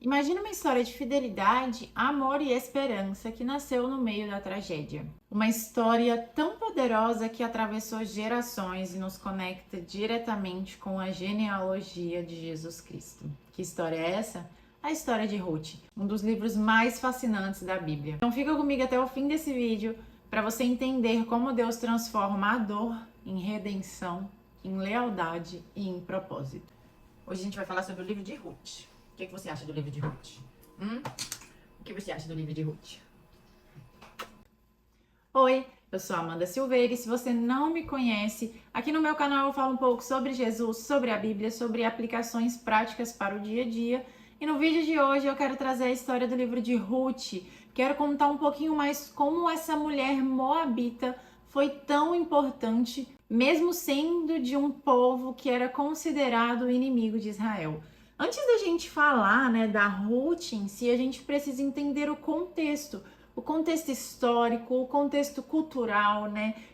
Imagina uma história de fidelidade, amor e esperança que nasceu no meio da tragédia. Uma história tão poderosa que atravessou gerações e nos conecta diretamente com a genealogia de Jesus Cristo. Que história é essa? A história de Ruth, um dos livros mais fascinantes da Bíblia. Então fica comigo até o fim desse vídeo para você entender como Deus transforma a dor em redenção, em lealdade e em propósito. Hoje a gente vai falar sobre o livro de Ruth. O que você acha do livro de Ruth? O que você acha do livro de Ruth? Oi, eu sou a Amanda Silveira e se você não me conhece, aqui no meu canal eu falo um pouco sobre Jesus, sobre a Bíblia, sobre aplicações práticas para o dia a dia. E no vídeo de hoje eu quero trazer a história do livro de Ruth. Quero contar um pouquinho mais como essa mulher moabita foi tão importante, mesmo sendo de um povo que era considerado inimigo de Israel. Antes da gente falar, da Ruth em si, a gente precisa entender o contexto histórico, o contexto cultural,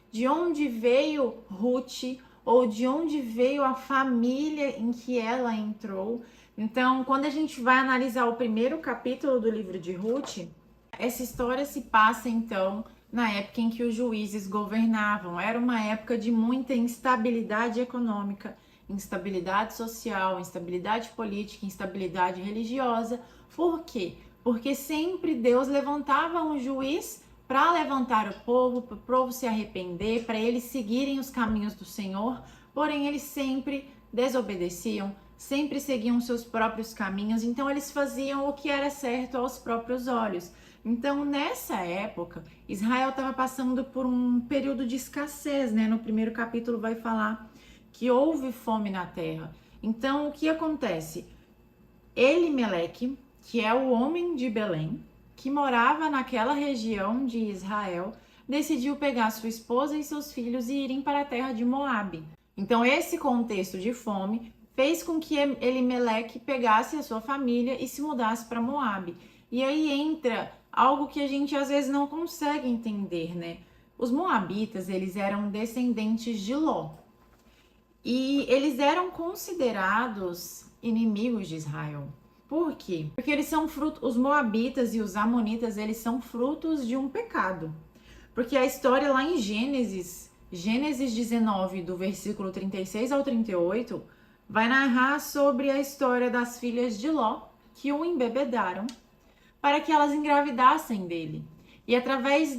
de onde veio Ruth ou de onde veio a família em que ela entrou. Então, quando a gente vai analisar o primeiro capítulo do livro de Ruth, essa história se passa então na época em que os juízes governavam. Era uma época de muita instabilidade econômica, instabilidade social, instabilidade política, instabilidade religiosa. Por quê? Porque sempre Deus levantava um juiz para levantar o povo, para o povo se arrepender, para eles seguirem os caminhos do Senhor, porém eles sempre desobedeciam, sempre seguiam seus próprios caminhos, então eles faziam o que era certo aos próprios olhos. Então, nessa época, Israel estava passando por um período de escassez, No primeiro capítulo vai falar que houve fome na terra. Então, o que acontece? Elimeleque, que é o homem de Belém, que morava naquela região de Israel, decidiu pegar sua esposa e seus filhos e irem para a terra de Moabe. Então, esse contexto de fome fez com que Elimeleque pegasse a sua família e se mudasse para Moabe. E aí entra algo que a gente às vezes não consegue entender, Os moabitas, eles eram descendentes de Ló. E eles eram considerados inimigos de Israel. Por quê? Porque eles são os moabitas e os amonitas, eles são frutos de um pecado. Porque a história lá em Gênesis 19, do versículo 36 ao 38, vai narrar sobre a história das filhas de Ló, que o embebedaram para que elas engravidassem dele. E através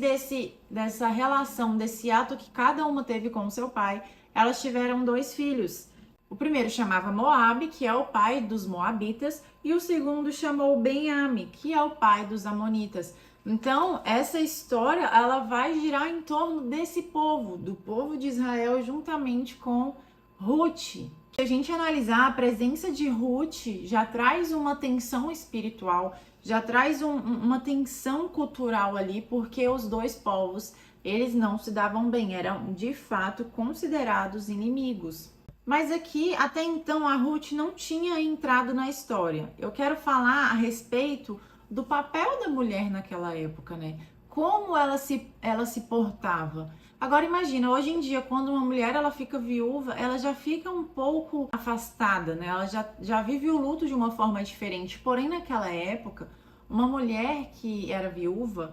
dessa relação, desse ato que cada uma teve com seu pai, elas tiveram 2 filhos. O primeiro chamava Moabe, que é o pai dos moabitas, e o segundo chamou Ben-Ami, que é o pai dos amonitas. Então, essa história, ela vai girar em torno desse povo, do povo de Israel, juntamente com Ruth. Se a gente analisar, a presença de Ruth já traz uma tensão espiritual, já traz uma tensão cultural ali, porque os 2 povos, eles não se davam bem, eram de fato considerados inimigos. Mas aqui, até então, a Ruth não tinha entrado na história. Eu quero falar a respeito do papel da mulher naquela época, Como ela se portava. Agora imagina, hoje em dia, quando uma mulher ela fica viúva, ela já fica um pouco afastada, Ela já vive o luto de uma forma diferente. Porém, naquela época, uma mulher que era viúva,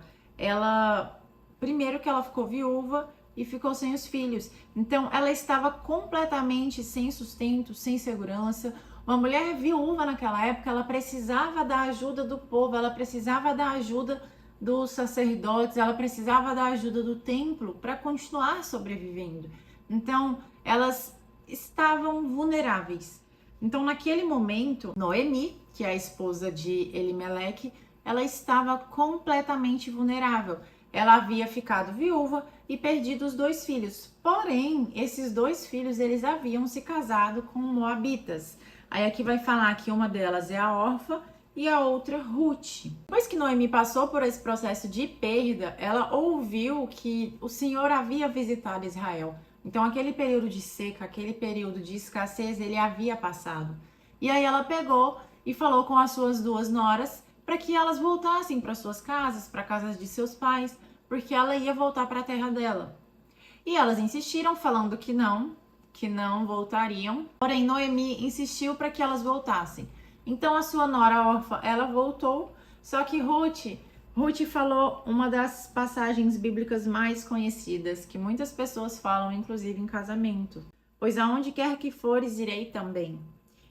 primeiro que ela ficou viúva e ficou sem os filhos. Então, ela estava completamente sem sustento, sem segurança. Uma mulher viúva naquela época, ela precisava da ajuda do povo, ela precisava da ajuda dos sacerdotes, ela precisava da ajuda do templo para continuar sobrevivendo. Então, elas estavam vulneráveis. Então, naquele momento, Noemi, que é a esposa de Elimeleque, ela estava completamente vulnerável. Ela havia ficado viúva e perdido os 2 filhos. Porém, esses 2 filhos, eles haviam se casado com moabitas. Aí aqui vai falar que uma delas é a Orfa e a outra Ruth. Depois que Noemi passou por esse processo de perda, ela ouviu que o Senhor havia visitado Israel. Então aquele período de seca, aquele período de escassez, ele havia passado. E aí ela pegou e falou com as suas 2 noras para que elas voltassem para suas casas, para casas de seus pais, porque ela ia voltar para a terra dela. E elas insistiram, falando que não voltariam. Porém, Noemi insistiu para que elas voltassem. Então a sua nora órfã, ela voltou, só que Ruth falou uma das passagens bíblicas mais conhecidas, que muitas pessoas falam, inclusive em casamento. Pois aonde quer que fores, irei também.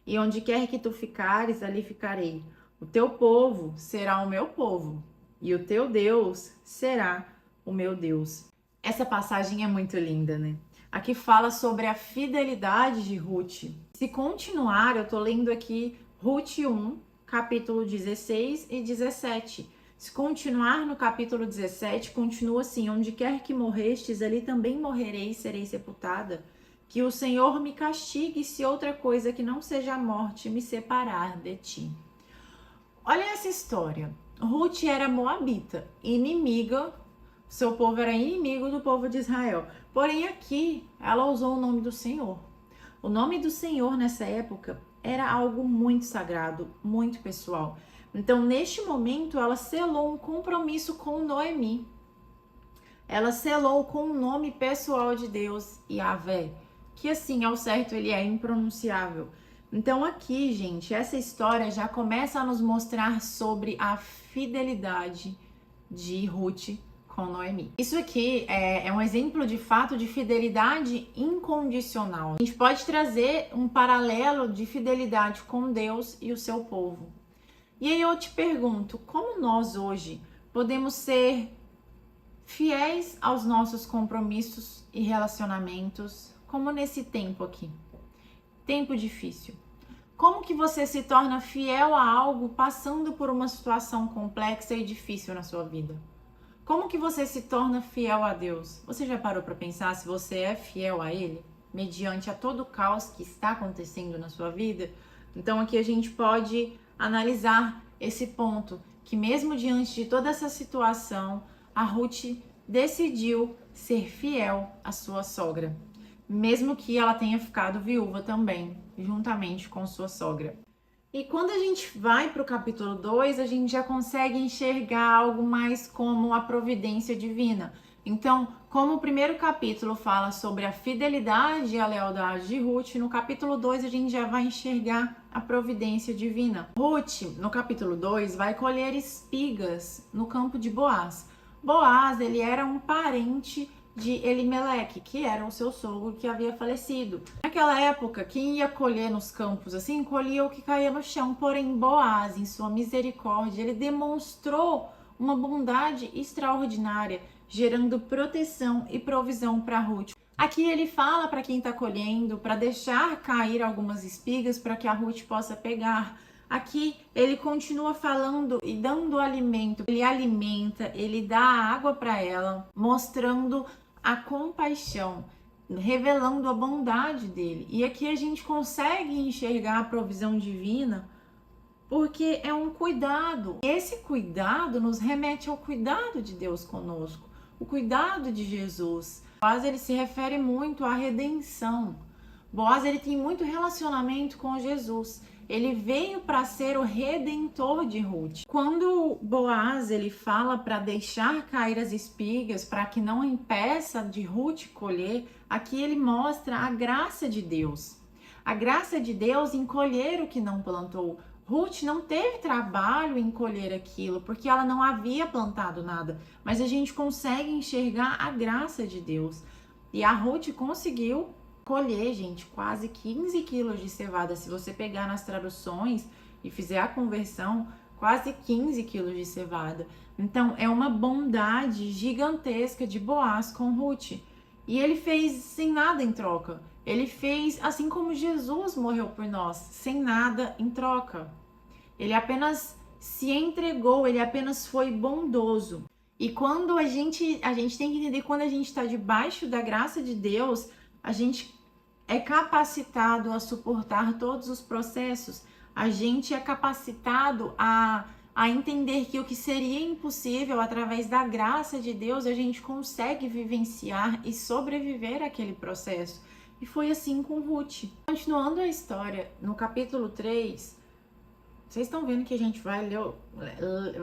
E onde quer que tu ficares, ali ficarei. O teu povo será o meu povo, e o teu Deus será o meu Deus. Essa passagem é muito linda, né? Aqui fala sobre a fidelidade de Ruth. Se continuar, eu tô lendo aqui Ruth 1, capítulo 16 e 17. Se continuar no capítulo 17, continua assim: onde quer que morrestes, ali também morrerei e serei sepultada. Que o Senhor me castigue se outra coisa que não seja a morte me separar de ti. Olha essa história. Ruth era moabita, inimiga, seu povo era inimigo do povo de Israel. Porém, aqui ela usou o nome do Senhor. O nome do Senhor nessa época era algo muito sagrado, muito pessoal. Então, neste momento, ela selou um compromisso com Noemi. Ela selou com o nome pessoal de Deus, Yahvé, que assim, ao certo, ele é impronunciável. Então aqui, gente, essa história já começa a nos mostrar sobre a fidelidade de Ruth com Noemi. Isso aqui é um exemplo de fato de fidelidade incondicional. A gente pode trazer um paralelo de fidelidade com Deus e o seu povo. E aí eu te pergunto, como nós hoje podemos ser fiéis aos nossos compromissos e relacionamentos, como nesse tempo aqui? Tempo difícil. Como que você se torna fiel a algo passando por uma situação complexa e difícil na sua vida? Como que você se torna fiel a Deus? Você já parou para pensar se você é fiel a Ele, mediante a todo o caos que está acontecendo na sua vida? Então aqui a gente pode analisar esse ponto, que mesmo diante de toda essa situação, a Ruth decidiu ser fiel à sua sogra, mesmo que ela tenha ficado viúva também, juntamente com sua sogra. E quando a gente vai para o capítulo 2, a gente já consegue enxergar algo mais como a providência divina. Então, como o primeiro capítulo fala sobre a fidelidade e a lealdade de Ruth, no capítulo 2 a gente já vai enxergar a providência divina. Ruth, no capítulo 2, vai colher espigas no campo de Boaz. Boaz, ele era um parente de Elimeleque, que era o seu sogro que havia falecido. Naquela época, quem ia colher nos campos assim, colhia o que caía no chão. Porém, Boaz, em sua misericórdia, ele demonstrou uma bondade extraordinária, gerando proteção e provisão para Ruth. Aqui ele fala para quem está colhendo, para deixar cair algumas espigas para que a Ruth possa pegar. Aqui ele continua falando e dando alimento. Ele alimenta, ele dá água para ela, mostrando a compaixão, revelando a bondade dele. E aqui a gente consegue enxergar a provisão divina, porque é um cuidado. Esse cuidado nos remete ao cuidado de Deus conosco, o cuidado de Jesus. Boaz, ele se refere muito à redenção. Boaz, ele tem muito relacionamento com Jesus. Ele veio para ser o redentor de Ruth. Quando Boaz ele fala para deixar cair as espigas, para que não impeça de Ruth colher, aqui ele mostra a graça de Deus. A graça de Deus em colher o que não plantou. Ruth não teve trabalho em colher aquilo, porque ela não havia plantado nada. Mas a gente consegue enxergar a graça de Deus. E a Ruth conseguiu colher, gente, quase 15 quilos de cevada. Se você pegar nas traduções e fizer a conversão, quase 15 quilos de cevada. Então, é uma bondade gigantesca de Boaz com Ruth. E ele fez sem nada em troca. Ele fez assim como Jesus morreu por nós, sem nada em troca. Ele apenas se entregou, ele apenas foi bondoso. E quando a gente tem que entender, quando a gente está debaixo da graça de Deus, a gente é capacitado a suportar todos os processos. A gente é capacitado a entender que o que seria impossível, através da graça de Deus, a gente consegue vivenciar e sobreviver àquele processo. E foi assim com Ruth. Continuando a história, no capítulo 3, vocês estão vendo que a gente vai ler,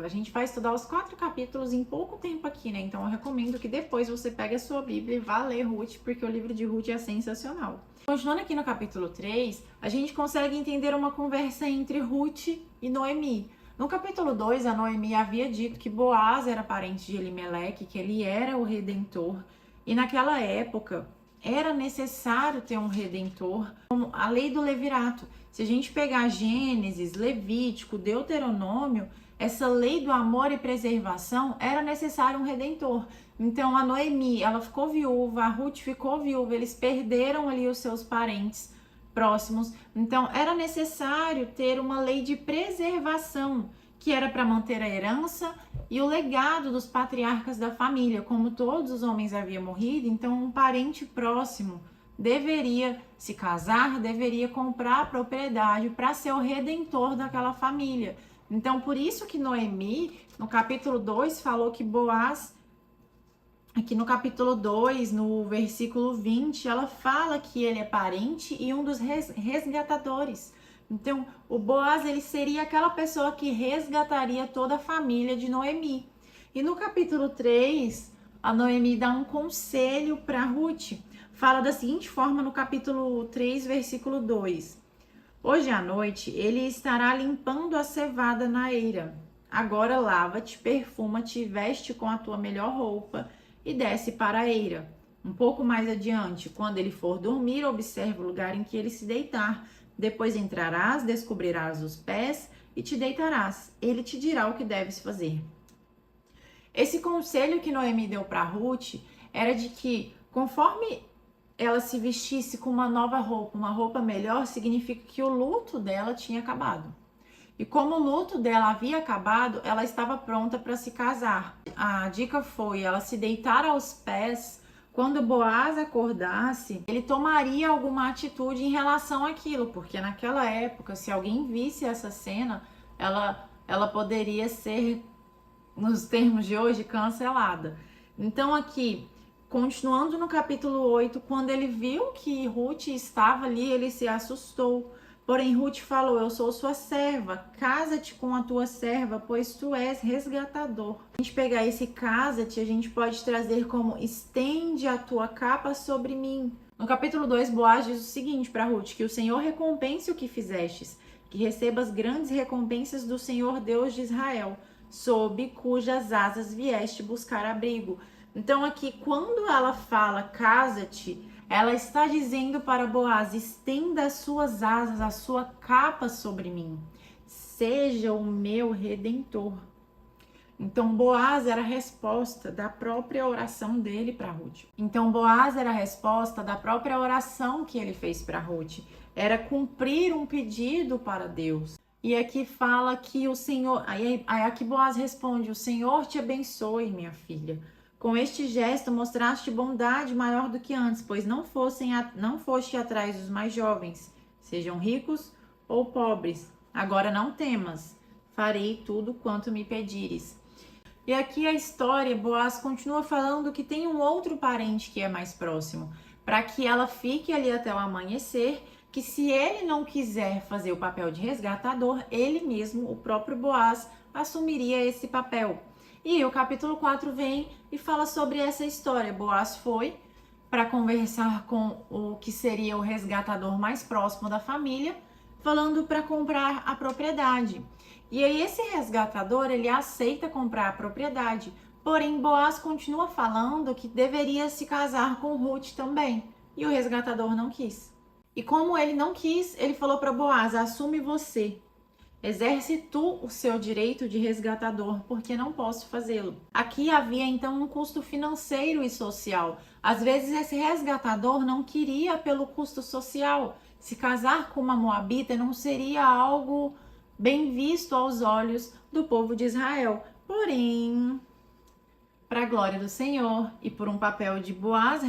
a gente vai estudar os 4 capítulos em pouco tempo aqui, né? Então eu recomendo que depois você pegue a sua Bíblia e vá ler Ruth, porque o livro de Ruth é sensacional. Continuando aqui no capítulo 3, a gente consegue entender uma conversa entre Ruth e Noemi. No capítulo 2, a Noemi havia dito que Boaz era parente de Elimeleque, que ele era o redentor. E naquela época, era necessário ter um redentor, como a lei do levirato. Se a gente pegar Gênesis, Levítico, Deuteronômio, essa lei do amor e preservação, era necessário um redentor. Então a Noemi, ela ficou viúva, a Ruth ficou viúva, eles perderam ali os seus parentes próximos. Então era necessário ter uma lei de preservação, que era para manter a herança e o legado dos patriarcas da família. Como todos os homens haviam morrido, então um parente próximo deveria se casar, deveria comprar a propriedade para ser o redentor daquela família. Então, por isso que Noemi, no capítulo 2, falou que Boaz, aqui no capítulo 2, no versículo 20, ela fala que ele é parente e um dos resgatadores. Então, o Boaz, ele seria aquela pessoa que resgataria toda a família de Noemi. E no capítulo 3, a Noemi dá um conselho para Ruth. Fala da seguinte forma no capítulo 3, versículo 2. Hoje à noite ele estará limpando a cevada na eira. Agora lava-te, perfuma-te, veste com a tua melhor roupa e desce para a eira. Um pouco mais adiante, quando ele for dormir, observa o lugar em que ele se deitar. Depois entrarás, descobrirás os pés e te deitarás. Ele te dirá o que deves fazer. Esse conselho que Noemi deu para Ruth era de que, conforme ela se vestisse com uma nova roupa, uma roupa melhor, significa que o luto dela tinha acabado. E como o luto dela havia acabado, ela estava pronta para se casar. A dica foi ela se deitar aos pés. Quando Boaz acordasse, ele tomaria alguma atitude em relação àquilo, porque naquela época, se alguém visse essa cena, ela poderia ser, nos termos de hoje, cancelada. Então aqui, continuando no capítulo 8, quando ele viu que Ruth estava ali, ele se assustou. Porém, Ruth falou: eu sou sua serva, casa-te com a tua serva, pois tu és resgatador. A gente pegar esse casa-te, a gente pode trazer como estende a tua capa sobre mim. No capítulo 2, Boaz diz o seguinte para Ruth: que o Senhor recompense o que fizestes, que recebas grandes recompensas do Senhor Deus de Israel, sob cujas asas vieste buscar abrigo. Então aqui, quando ela fala casa-te, ela está dizendo para Boaz: estenda as suas asas, a sua capa sobre mim. Seja o meu redentor. Então Boaz era a resposta da própria oração dele para Ruth. Então Boaz era a resposta da própria oração que ele fez para Ruth. Era cumprir um pedido para Deus. E aqui fala que o Senhor... Aí aqui Boaz responde: o Senhor te abençoe, minha filha. Com este gesto mostraste bondade maior do que antes, pois não foste atrás dos mais jovens, sejam ricos ou pobres. Agora não temas, farei tudo quanto me pedires. E aqui a história, Boaz continua falando que tem um outro parente que é mais próximo, para que ela fique ali até o amanhecer, que se ele não quiser fazer o papel de resgatador, ele mesmo, o próprio Boaz, assumiria esse papel. E o capítulo 4 vem e fala sobre essa história. Boaz foi para conversar com o que seria o resgatador mais próximo da família, falando para comprar a propriedade. E aí esse resgatador, ele aceita comprar a propriedade, porém Boaz continua falando que deveria se casar com Ruth também. E o resgatador não quis. E como ele não quis, ele falou para Boaz: assume você. Exerce tu o seu direito de resgatador, porque não posso fazê-lo. Aqui havia então um custo financeiro e social. Às vezes esse resgatador não queria pelo custo social. Se casar com uma moabita não seria algo bem visto aos olhos do povo de Israel. Porém, para a glória do Senhor e por um papel de Boaz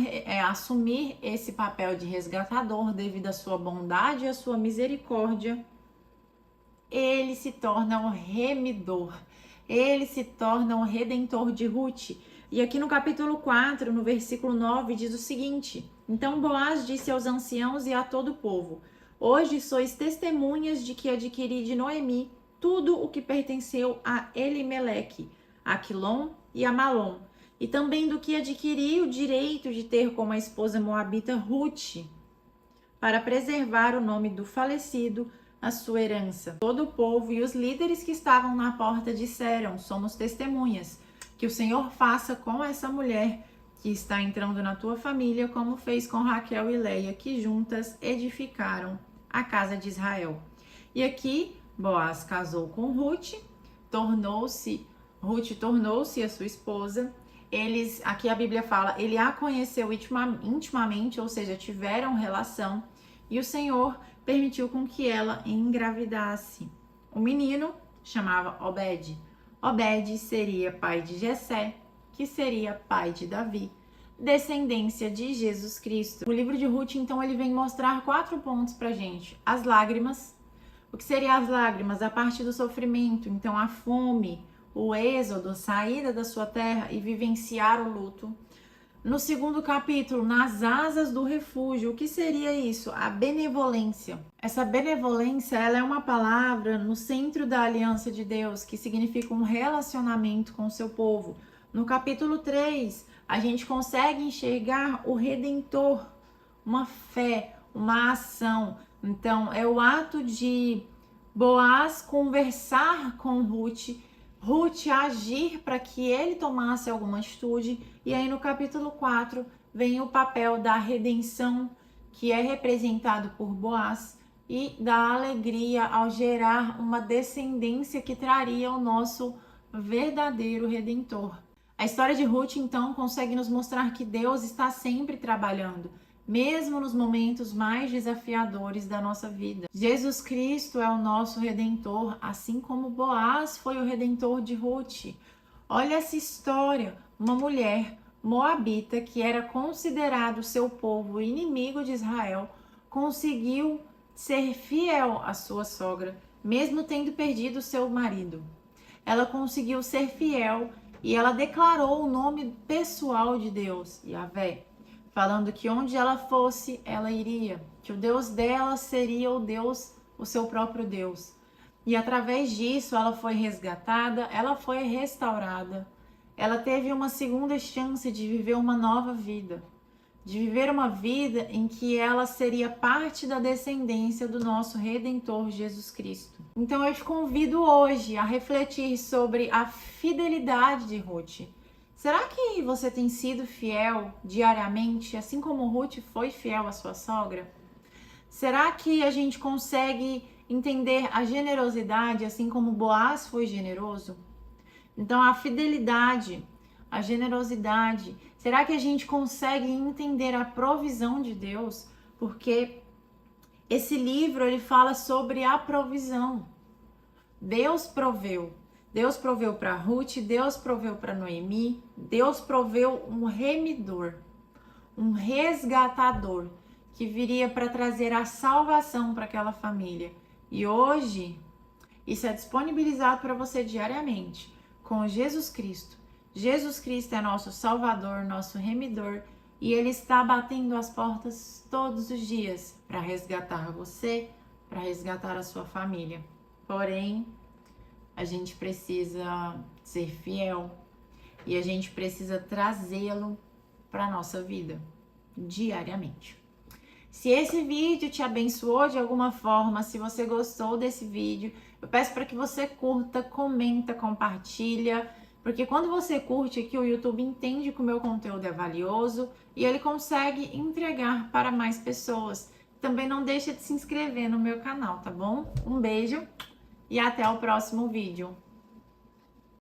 assumir esse papel de resgatador devido à sua bondade e à sua misericórdia, ele se torna um remidor, ele se torna um redentor de Ruth. E aqui no capítulo 4, no versículo 9, diz o seguinte: então Boaz disse aos anciãos e a todo o povo: hoje sois testemunhas de que adquiri de Noemi tudo o que pertenceu a Elimeleque, a Quilom e a Malom, e também do que adquiri o direito de ter como a esposa moabita Ruth. para preservar o nome do falecido, a sua herança. Todo o povo e os líderes que estavam na porta disseram: somos testemunhas. Que o Senhor faça com essa mulher que está entrando na tua família, como fez com Raquel e Leia, que juntas edificaram a casa de Israel. E aqui, Boaz casou com Ruth tornou-se a sua esposa. Aqui a Bíblia fala, ele a conheceu intimamente, ou seja, tiveram relação, e o Senhor permitiu com que ela engravidasse. O menino chamava Obed. Obed seria pai de Jessé, que seria pai de Davi, descendência de Jesus Cristo. O livro de Ruth, então, ele vem mostrar 4 pontos pra gente. As lágrimas. O que seriam as lágrimas? A parte do sofrimento, então a fome, o êxodo, saída da sua terra e vivenciar o luto. No segundo capítulo, nas asas do refúgio, o que seria isso? A benevolência. Essa benevolência, ela é uma palavra no centro da aliança de Deus, que significa um relacionamento com o seu povo. No capítulo 3, a gente consegue enxergar o Redentor, uma fé, uma ação. Então, é o ato de Boaz conversar com Ruth agir para que ele tomasse alguma atitude. E aí no capítulo 4 vem o papel da redenção, que é representado por Boaz, e da alegria ao gerar uma descendência que traria o nosso verdadeiro Redentor. A história de Ruth, então, consegue nos mostrar que Deus está sempre trabalhando, mesmo nos momentos mais desafiadores da nossa vida. Jesus Cristo é o nosso Redentor, assim como Boaz foi o Redentor de Ruth. Olha essa história, uma mulher moabita que era considerado seu povo inimigo de Israel, conseguiu ser fiel à sua sogra, mesmo tendo perdido seu marido. Ela conseguiu ser fiel e ela declarou o nome pessoal de Deus, Yahvé, falando que onde ela fosse, ela iria, que o Deus dela seria o seu próprio Deus. E através disso, ela foi resgatada, ela foi restaurada, ela teve uma segunda chance de viver uma nova vida, de viver uma vida em que ela seria parte da descendência do nosso Redentor Jesus Cristo. Então eu te convido hoje a refletir sobre a fidelidade de Ruth. Será que você tem sido fiel diariamente, assim como Ruth foi fiel à sua sogra? Será que a gente consegue entender a generosidade, assim como Boaz foi generoso? Então, a fidelidade, a generosidade, será que a gente consegue entender a provisão de Deus? Porque esse livro, ele fala sobre a provisão. Deus proveu. Deus proveu para Ruth, Deus proveu para Noemi, Deus proveu um remidor, um resgatador que viria para trazer a salvação para aquela família. E hoje, isso é disponibilizado para você diariamente com Jesus Cristo. Jesus Cristo é nosso Salvador, nosso remidor, e Ele está batendo as portas todos os dias para resgatar você, para resgatar a sua família. Porém, a gente precisa ser fiel e a gente precisa trazê-lo para a nossa vida diariamente. Se esse vídeo te abençoou de alguma forma, se você gostou desse vídeo, eu peço para que você curta, comenta, compartilha, porque quando você curte aqui, o YouTube entende que o meu conteúdo é valioso e ele consegue entregar para mais pessoas. Também não deixa de se inscrever no meu canal, tá bom? Um beijo e até o próximo vídeo.